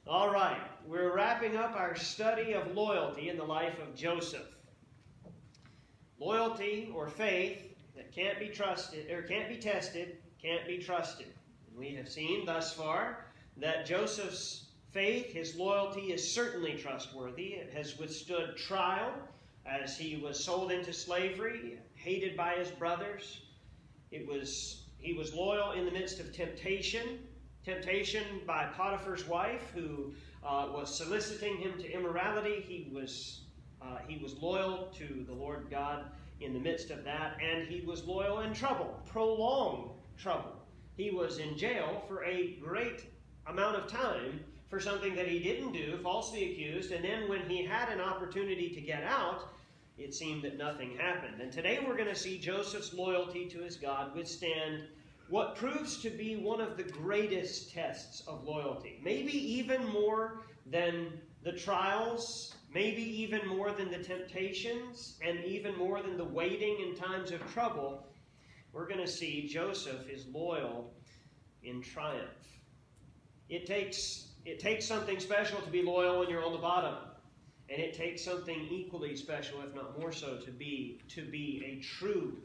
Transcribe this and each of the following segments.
All right, we're wrapping up our study of loyalty in the life of Joseph. Loyalty or faith that can't be trusted or can't be tested, can't be trusted. And we have seen thus far that Joseph's faith, his loyalty, is certainly trustworthy. It has withstood trial as he was sold into slavery, hated by his brothers. He was loyal in the midst of temptation by Potiphar's wife, who was soliciting him to immorality. He was loyal to the Lord God in the midst of that, and he was loyal in trouble, prolonged trouble. He was in jail for a great amount of time for something that he didn't do, falsely accused, and then when he had an opportunity to get out, it seemed that nothing happened. And today we're going to see Joseph's loyalty to his God withstand what proves to be one of the greatest tests of loyalty. Maybe even more than the trials, maybe even more than the temptations, and even more than the waiting in times of trouble. We're going to see Joseph is loyal in triumph. It takes something special to be loyal when you're on the bottom. And it takes something equally special, if not more so, to be a true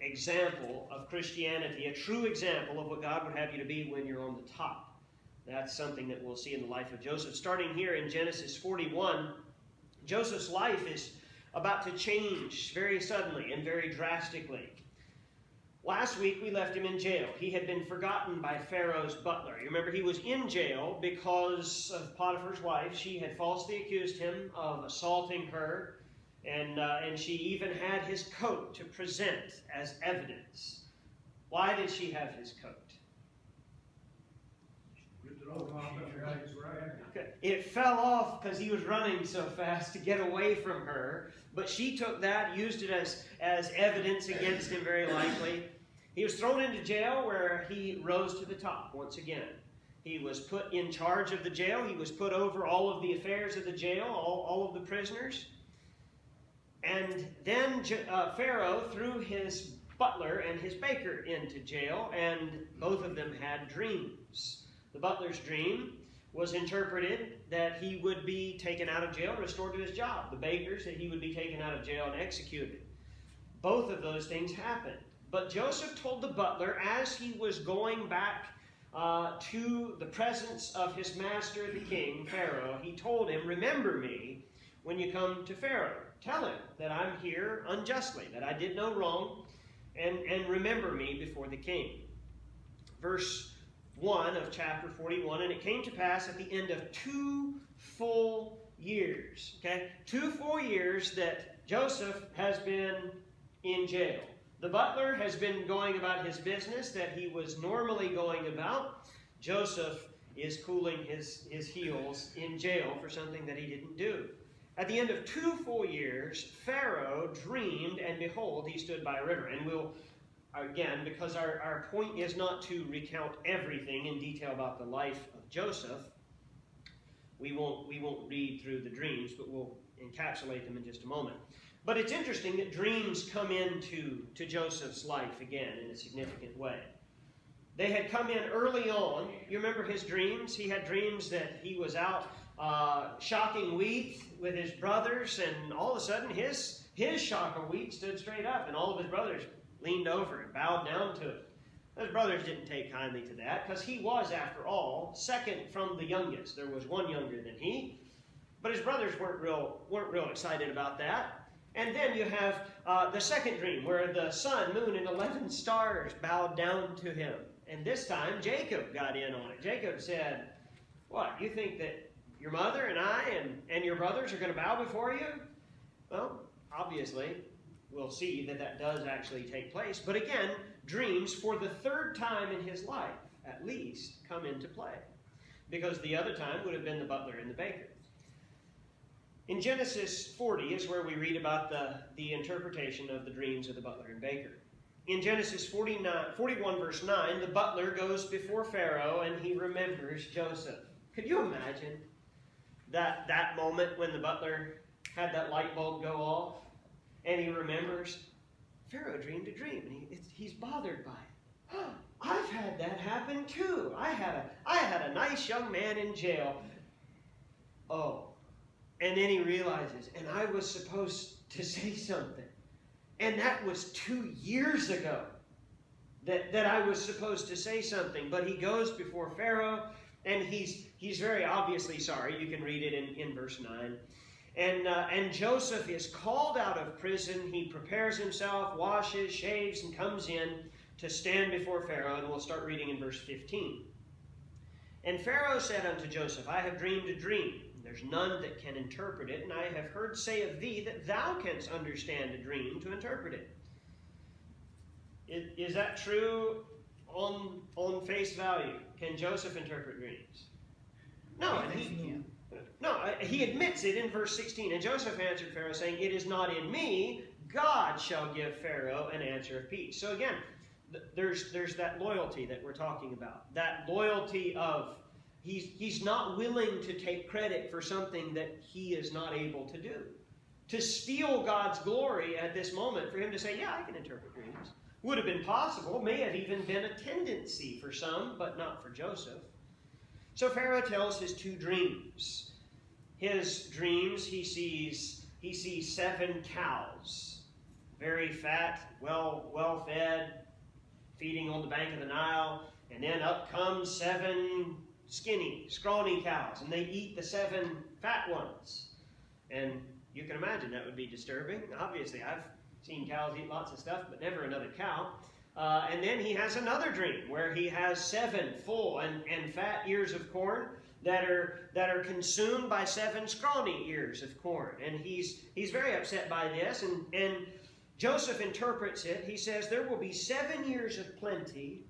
example of Christianity, a true example of what God would have you to be when you're on the top. That's something that we'll see in the life of Joseph. Starting here in Genesis 41, Joseph's life is about to change very suddenly and very drastically. Last week we left him in jail. He had been forgotten by Pharaoh's butler. You remember he was in jail because of Potiphar's wife. She had falsely accused him of assaulting her. And she even had his coat to present as evidence. Why did she have his coat? It fell off because he was running so fast to get away from her. But she took that, used it as evidence against him very likely. He was thrown into jail where he rose to the top once again. He was put in charge of the jail. He was put over all of the affairs of the jail, all of the prisoners. And then Pharaoh threw his butler and his baker into jail, and both of them had dreams. The butler's dream was interpreted that he would be taken out of jail, restored to his job. The baker's that he would be taken out of jail and executed. Both of those things happened. But Joseph told the butler as he was going back to the presence of his master, the king, Pharaoh, he told him, "Remember me when you come to Pharaoh. Tell him that I'm here unjustly, that I did no wrong, and remember me before the king." Verse 1 of chapter 41, "And it came to pass at the end of 2 full years." Okay? 2 full years that Joseph has been in jail. The butler has been going about his business that he was normally going about. Joseph is cooling his heels in jail for something that he didn't do. At the end of 2 full years, Pharaoh dreamed, and behold, he stood by a river. And we'll, again, because our point is not to recount everything in detail about the life of Joseph, we won't read through the dreams, but we'll encapsulate them in just a moment. But it's interesting that dreams come into Joseph's life again in a significant way. They had come in early on. You remember his dreams? He had dreams that he was out shocking wheat with his brothers, and all of a sudden his shock of wheat stood straight up, and all of his brothers leaned over and bowed down to it. His brothers didn't take kindly to that, because he was, after all, second from the youngest. There was one younger than he, but his brothers weren't real excited about that. And then you have the second dream, where the sun, moon, and 11 stars bowed down to him. And this time Jacob got in on it. Jacob said, "What, you think that your mother and I and your brothers are going to bow before you?" Well, obviously, we'll see that does actually take place. But again, dreams for the 3rd time in his life, at least, come into play. Because the other time would have been the butler and the baker. In Genesis 40 is where we read about the interpretation of the dreams of the butler and baker. In Genesis 41 verse 9, the butler goes before Pharaoh and he remembers Joseph. Could you imagine that moment when the butler had that light bulb go off and he remembers Pharaoh dreamed a dream and he's bothered by it. I've had that happen too. I had a nice young man in jail oh. And then he realizes, and I was supposed to say something. And that was 2 years ago that I was supposed to say something. But he goes before Pharaoh, and he's very obviously sorry. You can read it in verse 9. And Joseph is called out of prison. He prepares himself, washes, shaves, and comes in to stand before Pharaoh. And we'll start reading in verse 15. And Pharaoh said unto Joseph, I have dreamed a dream. There's none that can interpret it, and I have heard say of thee that thou canst understand a dream to interpret it. Is that true on face value? Can Joseph interpret dreams? No, he admits it in verse 16. And Joseph answered Pharaoh, saying, It is not in me. God shall give Pharaoh an answer of peace. So again, there's that loyalty that we're talking about. That loyalty of he's not willing to take credit for something that he is not able to do. To steal God's glory at this moment, for him to say, yeah, I can interpret dreams, would have been possible, may have even been a tendency for some, but not for Joseph. So Pharaoh tells his two dreams. His dreams, he sees 7 cows, very fat, well fed, feeding on the bank of the Nile, and then up comes 7 skinny, scrawny cows, and they eat the 7 fat ones. And you can imagine that would be disturbing. Obviously, I've seen cows eat lots of stuff, but never another cow. And then he has another dream where he has 7 full and fat ears of corn that are consumed by 7 scrawny ears of corn. And he's very upset by this, and Joseph interprets it. He says, there will be 7 years of plenty,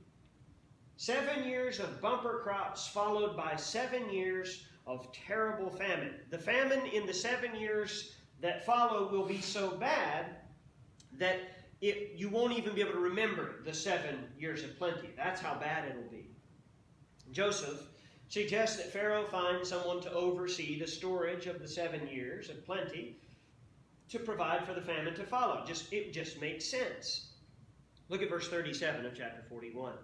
7 years of bumper crops, followed by 7 years of terrible famine. The famine in the 7 years that follow will be so bad that you won't even be able to remember the 7 years of plenty. That's how bad it'll be. Joseph suggests that Pharaoh find someone to oversee the storage of the 7 years of plenty to provide for the famine to follow. It just makes sense. Look at verse 37 of chapter 41.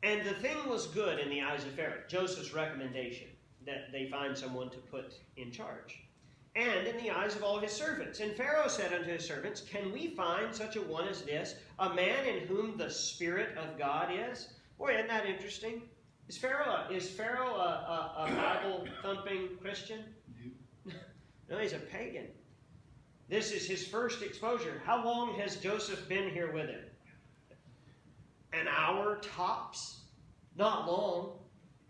And the thing was good in the eyes of Pharaoh, Joseph's recommendation, that they find someone to put in charge, and in the eyes of all his servants. And Pharaoh said unto his servants, Can we find such a one as this, a man in whom the Spirit of God is? Boy, isn't that interesting? Is Pharaoh a Bible-thumping Christian? No, he's a pagan. This is his first exposure. How long has Joseph been here with him? An hour tops? Not long.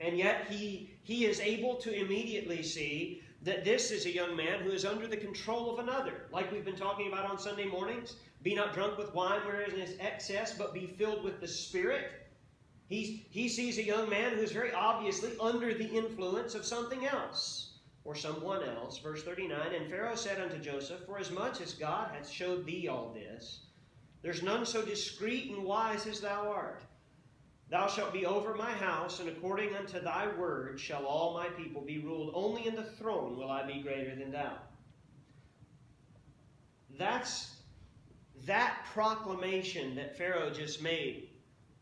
And yet he is able to immediately see that this is a young man who is under the control of another. Like we've been talking about on Sunday mornings. Be not drunk with wine wherein is excess, but be filled with the Spirit. He sees a young man who is very obviously under the influence of something else, or someone else. Verse 39, And Pharaoh said unto Joseph, Forasmuch as God hath showed thee all this, there's none so discreet and wise as thou art. Thou shalt be over my house, and according unto thy word shall all my people be ruled. Only in the throne will I be greater than thou. That proclamation that Pharaoh just made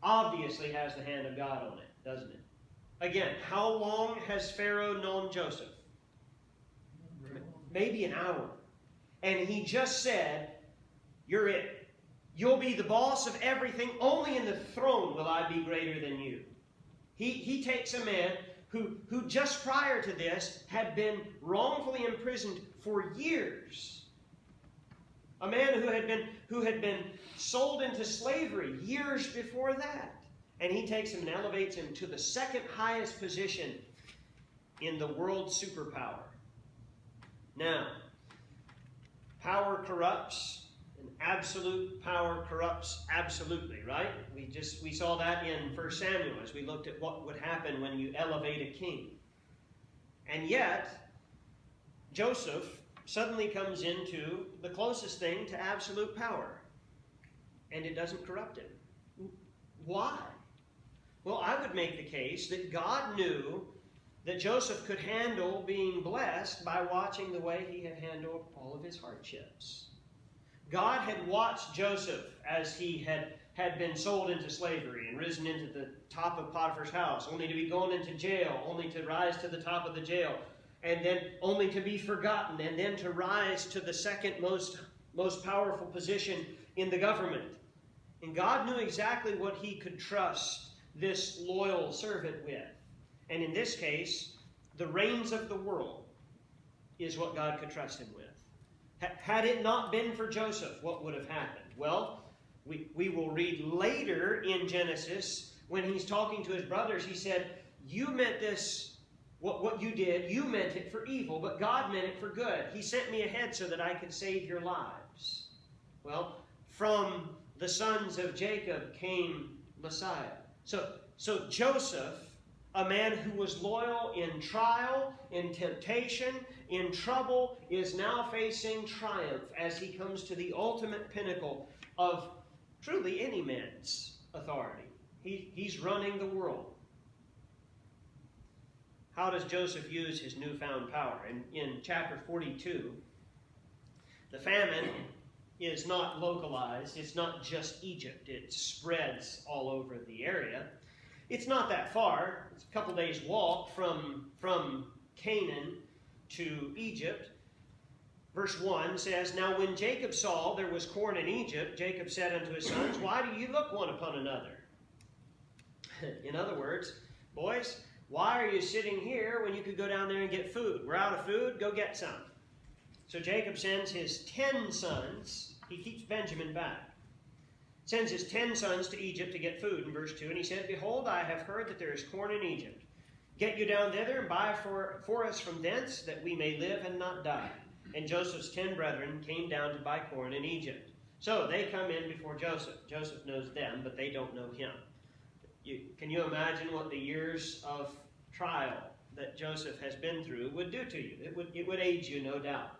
obviously has the hand of God on it, doesn't it? Again, how long has Pharaoh known Joseph? Maybe an hour. And he just said, you're it. You'll be the boss of everything. Only in the throne will I be greater than you. He takes a man who just prior to this had been wrongfully imprisoned for years. A man who had been sold into slavery years before that. And he takes him and elevates him to the second highest position in the world superpower. Now, power corrupts. Absolute power corrupts absolutely, right? We saw that in 1 Samuel as we looked at what would happen when you elevate a king. And yet, Joseph suddenly comes into the closest thing to absolute power. And it doesn't corrupt him. Why? Well, I would make the case that God knew that Joseph could handle being blessed by watching the way he had handled all of his hardships. God had watched Joseph as he had been sold into slavery and risen into the top of Potiphar's house, only to be gone into jail, only to rise to the top of the jail. and then only to be forgotten, and then to rise to the second most powerful position in the government. And God knew exactly what he could trust this loyal servant with. And in this case, the reins of the world is what God could trust him with. Had it not been for Joseph, what would have happened? Well, we will read later in Genesis, when he's talking to his brothers, he said, you meant this, what you did, you meant it for evil, but God meant it for good. He sent me ahead so that I could save your lives. Well, from the sons of Jacob came Messiah. So Joseph, a man who was loyal in trial, in temptation, in trouble, is now facing triumph as he comes to the ultimate pinnacle of truly any man's authority. He's running the world. How does Joseph use his newfound power? In chapter 42, the famine is not localized. It's not just Egypt. It spreads all over the area. It's not that far. It's a couple days' walk from Canaan to Egypt. Verse 1 says, Now when Jacob saw there was corn in Egypt, Jacob said unto his sons, Why do you look one upon another? In other words, boys, why are you sitting here when you could go down there and get food? We're out of food, go get some. So Jacob sends his 10 sons, he keeps Benjamin back, sends his 10 sons to Egypt to get food in verse 2. And he said, Behold, I have heard that there is corn in Egypt. Get you down thither and buy for us from thence, that we may live and not die. And Joseph's 10 brethren came down to buy corn in Egypt. So they come in before Joseph. Joseph knows them, but they don't know him. Can you imagine what the years of trial that Joseph has been through would do to you? It would age you, no doubt.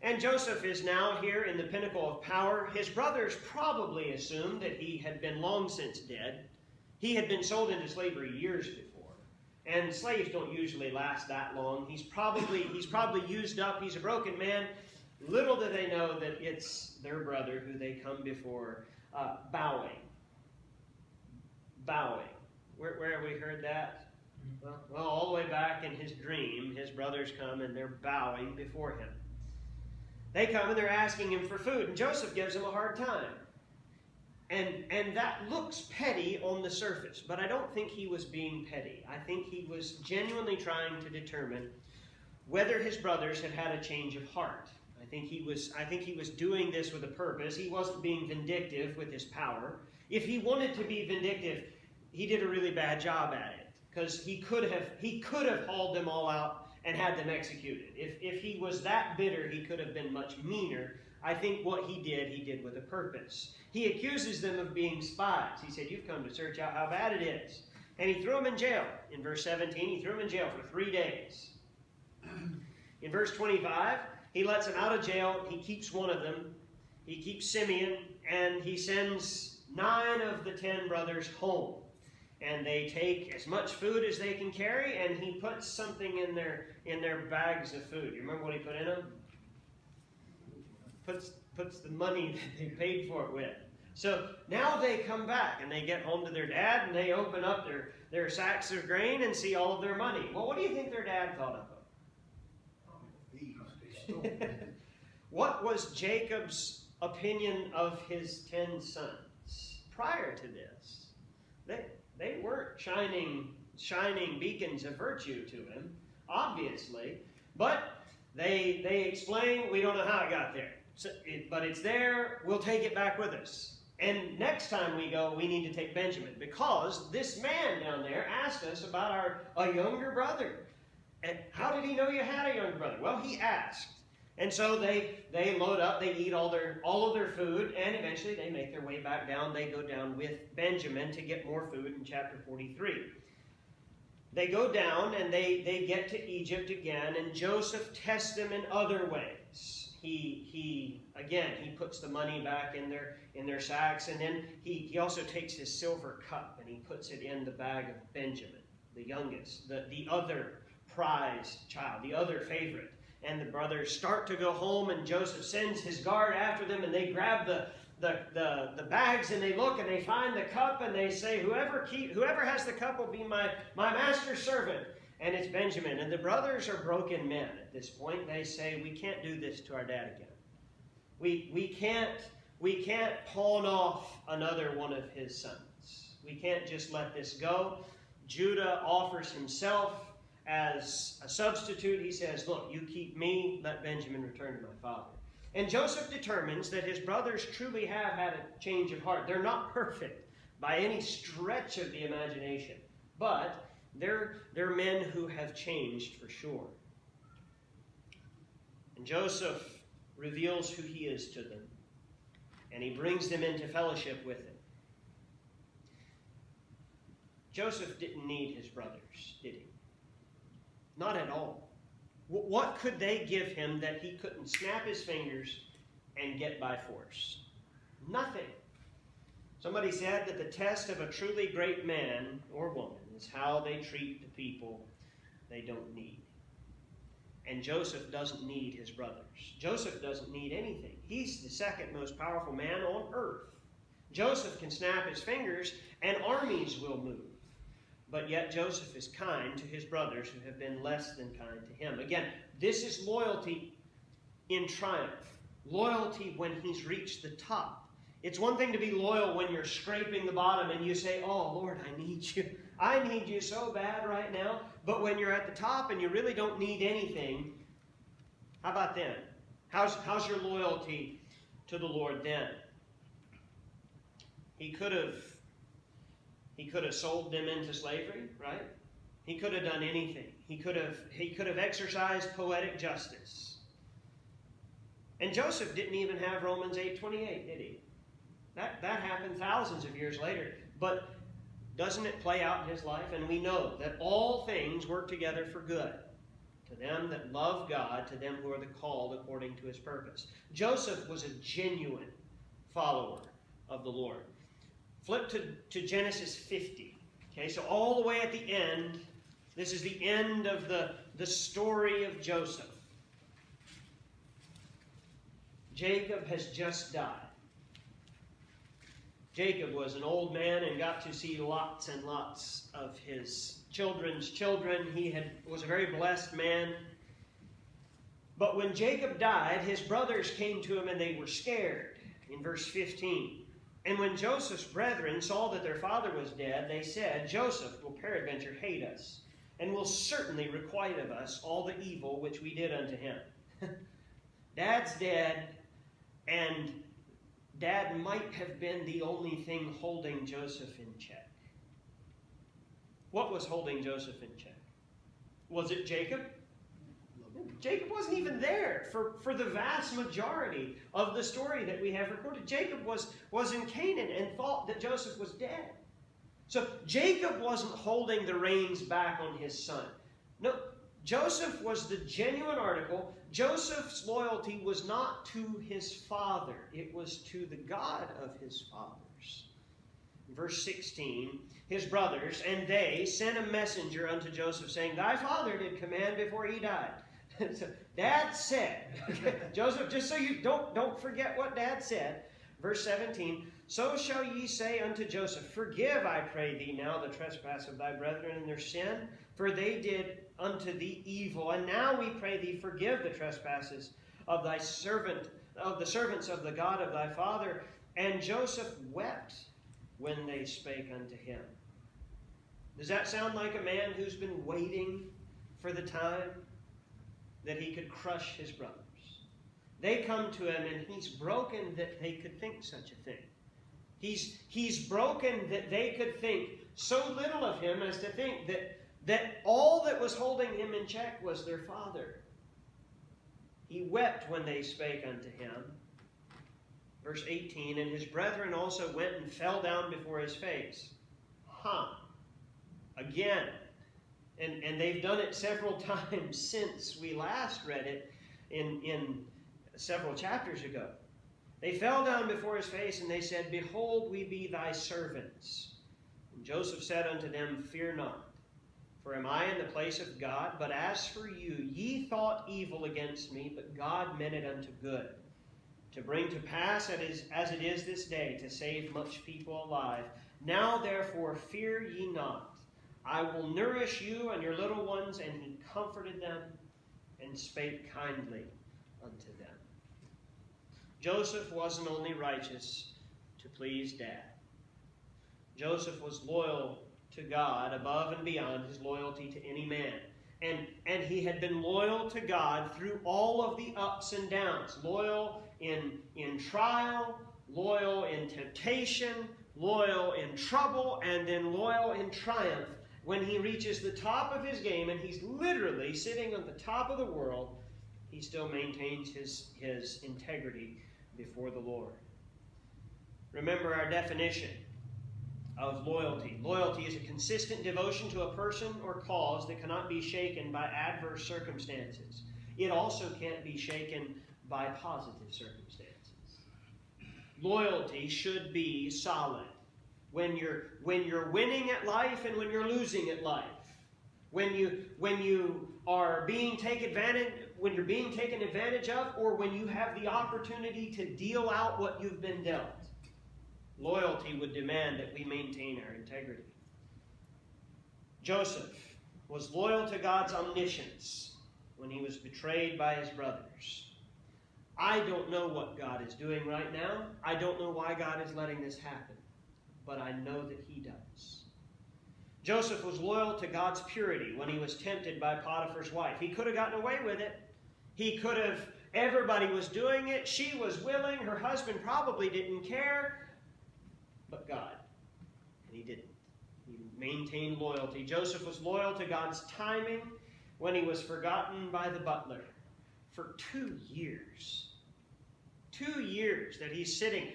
And Joseph is now here in the pinnacle of power. His brothers probably assumed that he had been long since dead. He had been sold into slavery years before. And slaves don't usually last that long. He's probably used up. He's a broken man. Little do they know that it's their brother who they come before bowing. Bowing. Where have we heard that? Well, all the way back in his dream, his brothers come and they're bowing before him. They come and they're asking him for food, and Joseph gives them a hard time. And that looks petty on the surface, but I don't think he was being petty. I think he was genuinely trying to determine whether his brothers had had a change of heart. I think he was doing this with a purpose. He wasn't being vindictive with his power. If he wanted to be vindictive, he did a really bad job at it, because he could have hauled them all out and had them executed. If he was that bitter, he could have been much meaner. I think what he did with a purpose. He accuses them of being spies. He said, you've come to search out how bad it is. And he threw them in jail. In verse 17, he threw them in jail for 3 days. In verse 25, he lets them out of jail. He keeps one of them. He keeps Simeon, and he sends 9 of the 10 brothers home. And they take as much food as they can carry, and he puts something in their bags of food. You remember what he put in them? Puts the money that they paid for it with. So now they come back, and they get home to their dad, and they open up their sacks of grain and see all of their money. Well, what do you think their dad thought of them? What was Jacob's opinion of his 10 sons prior to this? They weren't shining beacons of virtue to him, obviously, but they explain, we don't know how it got there, but it's there, we'll take it back with us. And next time we go, we need to take Benjamin, because this man down there asked us about a younger brother. And how did he know you had a younger brother? Well, he asked. And so they load up, they eat all of their food, and eventually they make their way back down. They go down with Benjamin to get more food in chapter 43. They go down and they get to Egypt again, and Joseph tests them in other ways. He puts the money back in their sacks, and then he also takes his silver cup and he puts it in the bag of Benjamin, the youngest, the other prized child, the other favorite. And the brothers start to go home, and Joseph sends his guard after them, and they grab the bags, and they look, and they find the cup, and they say, whoever has the cup will be my master's servant. and it's Benjamin. And the brothers are broken men at this point. They say, we can't do this to our dad again. We can't pawn off another one of his sons. We can't just let this go. Judah offers himself as a substitute. He says, look, you keep me, let Benjamin return to my father. And Joseph determines that his brothers truly have had a change of heart. They're not perfect by any stretch of the imagination, but they're men who have changed for sure. And Joseph reveals who he is to them, and he brings them into fellowship with him. Joseph didn't need his brothers, did he? Not at all. What could they give him that he couldn't snap his fingers and get by force? Nothing. Somebody said that the test of a truly great man or woman is how they treat the people they don't need. And Joseph doesn't need his brothers. Joseph doesn't need anything. He's the second most powerful man on earth. Joseph can snap his fingers and armies will move. But yet Joseph is kind to his brothers who have been less than kind to him. Again, this is loyalty in triumph. Loyalty when he's reached the top. It's one thing to be loyal when you're scraping the bottom and you say, oh, Lord, I need you. I need you so bad right now. But when you're at the top and you really don't need anything, how about then? How's your loyalty to the Lord then? He could have sold them into slavery, right? He could have done anything. He could have exercised poetic justice. And Joseph didn't even have Romans 8:28, did he? That happened thousands of years later. But doesn't it play out in his life? And we know that all things work together for good, to them that love God, to them who are the called according to his purpose. Joseph was a genuine follower of the Lord. Flip to Genesis 50. Okay, so all the way at the end, this is the end of the story of Joseph. Jacob has just died. Jacob was an old man and got to see lots and lots of his children's children. He was a very blessed man. But when Jacob died, his brothers came to him and they were scared. In verse 15. And when Joseph's brethren saw that their father was dead, they said, Joseph will peradventure hate us, and will certainly requite of us all the evil which we did unto him. Dad's dead, and Dad might have been the only thing holding Joseph in check. What was holding Joseph in check? Was it Jacob? Jacob wasn't even there for the vast majority of the story that we have recorded. Jacob was in Canaan and thought that Joseph was dead. So Jacob wasn't holding the reins back on his son. No, Joseph was the genuine article. Joseph's loyalty was not to his father. It was to the God of his fathers. In verse 16, his brothers and they sent a messenger unto Joseph, saying, Thy father did command before he died. So Dad said, Joseph, just so you don't forget what Dad said. Verse 17, So shall ye say unto Joseph, Forgive, I pray thee, now the trespass of thy brethren and their sin, for they did unto thee evil. And now we pray thee, forgive the trespasses of thy servant, of the servants of the God of thy father. And Joseph wept when they spake unto him. Does that sound like a man who's been waiting for the time that he could crush his brothers? They come to him and he's broken that they could think such a thing. He's broken that they could think so little of him as to think that all that was holding him in check was their father. He wept when they spake unto him. Verse 18, And his brethren also went and fell down before his face. Again. And they've done it several times since we last read it in several chapters ago. They fell down before his face, and they said, Behold, we be thy servants. And Joseph said unto them, Fear not, for am I in the place of God? But as for you, ye thought evil against me, but God meant it unto good, to bring to pass as it is this day, to save much people alive. Now therefore fear ye not. I will nourish you and your little ones. And he comforted them and spake kindly unto them. Joseph wasn't only righteous to please Dad. Joseph was loyal to God above and beyond his loyalty to any man. And he had been loyal to God through all of the ups and downs. Loyal in trial, loyal in temptation, loyal in trouble, and then loyal in triumph. When he reaches the top of his game and he's literally sitting on the top of the world, he still maintains his integrity before the Lord. Remember our definition of loyalty. Loyalty is a consistent devotion to a person or cause that cannot be shaken by adverse circumstances. It also can't be shaken by positive circumstances. Loyalty should be solid. When you're winning at life and when you're losing at life. When you are being taken advantage of, or when you have the opportunity to deal out what you've been dealt. Loyalty would demand that we maintain our integrity. Joseph was loyal to God's omniscience when he was betrayed by his brothers. I don't know what God is doing right now. I don't know why God is letting this happen. But I know that he does. Joseph was loyal to God's purity when he was tempted by Potiphar's wife. He could have gotten away with it. He could have, everybody was doing it. She was willing. Her husband probably didn't care. But God. And he didn't. He maintained loyalty. Joseph was loyal to God's timing when he was forgotten by the butler for 2 years. 2 years that he's sitting.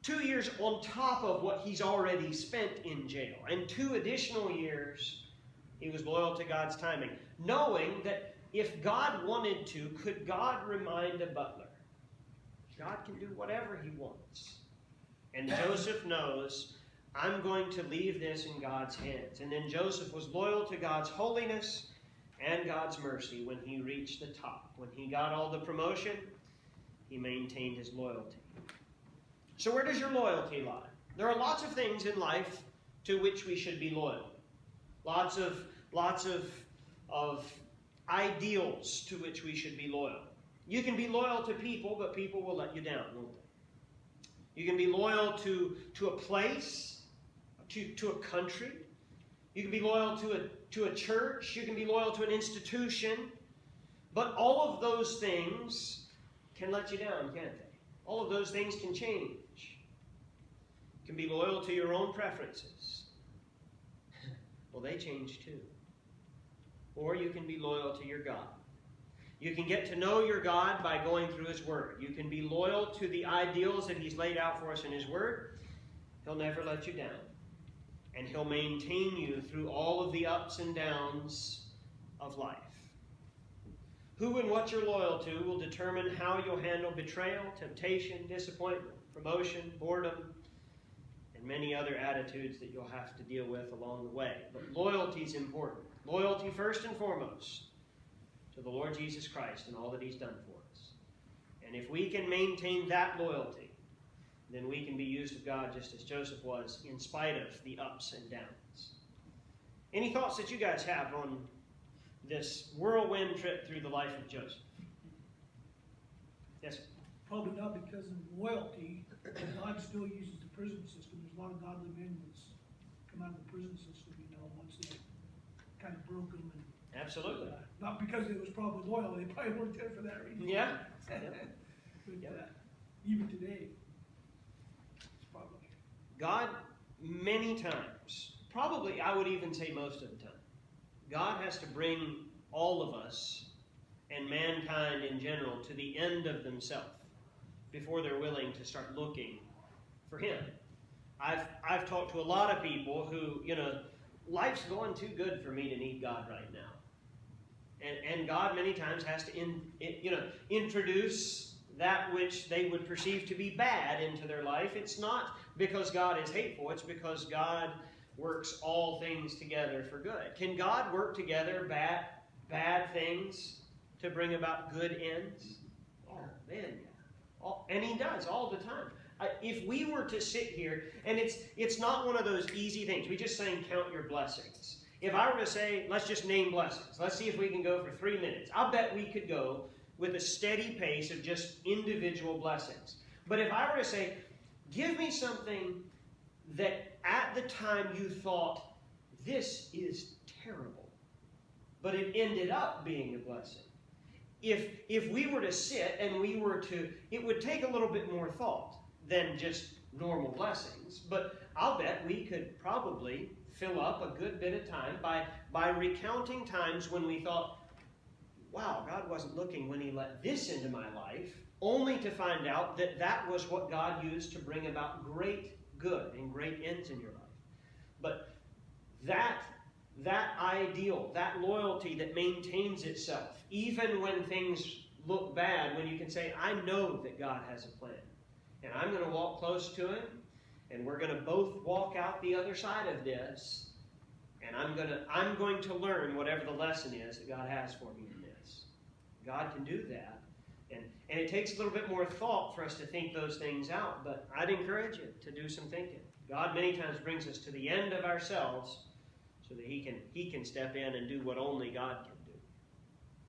2 years on top of what he's already spent in jail. And 2 additional years, he was loyal to God's timing. Knowing that if God wanted to, could God remind a butler? God can do whatever he wants. And Joseph knows, I'm going to leave this in God's hands. And then Joseph was loyal to God's holiness and God's mercy when he reached the top. When he got all the promotion, he maintained his loyalty. So where does your loyalty lie? There are lots of things in life to which we should be loyal. Lots of ideals to which we should be loyal. You can be loyal to people, but people will let you down, won't they? You can be loyal to a place, to a country. You can be loyal to a church. You can be loyal to an institution. But all of those things can let you down, can't they? All of those things can change. You can be loyal to your own preferences. Well, they change too. Or you can be loyal to your God. You can get to know your God by going through His Word. You can be loyal to the ideals that He's laid out for us in His Word. He'll never let you down. And He'll maintain you through all of the ups and downs of life. Who and what you're loyal to will determine how you'll handle betrayal, temptation, disappointment, promotion, boredom, and many other attitudes that you'll have to deal with along the way. But loyalty is important. Loyalty first and foremost to the Lord Jesus Christ and all that He's done for us. And if we can maintain that loyalty, then we can be used of God just as Joseph was, in spite of the ups and downs. Any thoughts that you guys have on this whirlwind trip through the life of Joseph? Yes, sir. Probably not because of loyalty. God still uses the prison system. There's a lot of godly men that's come out of the prison system, once they kind of broke them. And, absolutely. Not because it was probably loyal. They probably weren't there for that reason. Yeah. But even today, it's probably. God, many times, probably I would even say most of the time, God has to bring all of us and mankind in general to the end of themselves before they're willing to start looking for Him. I've talked to a lot of people who, life's going too good for me to need God right now. And God many times has to introduce that which they would perceive to be bad into their life. It's not because God is hateful. It's because God works all things together for good. Can God work together bad things to bring about good ends? Oh, man, yeah. And He does all the time. If we were to sit here, and it's not one of those easy things. We just saying count your blessings. If I were to say, let's just name blessings. Let's see if we can go for 3 minutes. I'll bet we could go with a steady pace of just individual blessings. But if I were to say, give me something that at the time you thought, this is terrible, but it ended up being a blessing. If we were to sit and we were to, it would take a little bit more thought than just normal blessings. But I'll bet we could probably fill up a good bit of time by recounting times when we thought, wow, God wasn't looking when he let this into my life, only to find out that that was what God used to bring about great good and great ends in your life. But that ideal, that loyalty that maintains itself, even when things look bad, when you can say, I know that God has a plan, and I'm going to walk close to him, and we're going to both walk out the other side of this, and I'm going to learn whatever the lesson is that God has for me in this. God can do that. And it takes a little bit more thought for us to think those things out, but I'd encourage you to do some thinking. God many times brings us to the end of ourselves so that he can step in and do what only God can.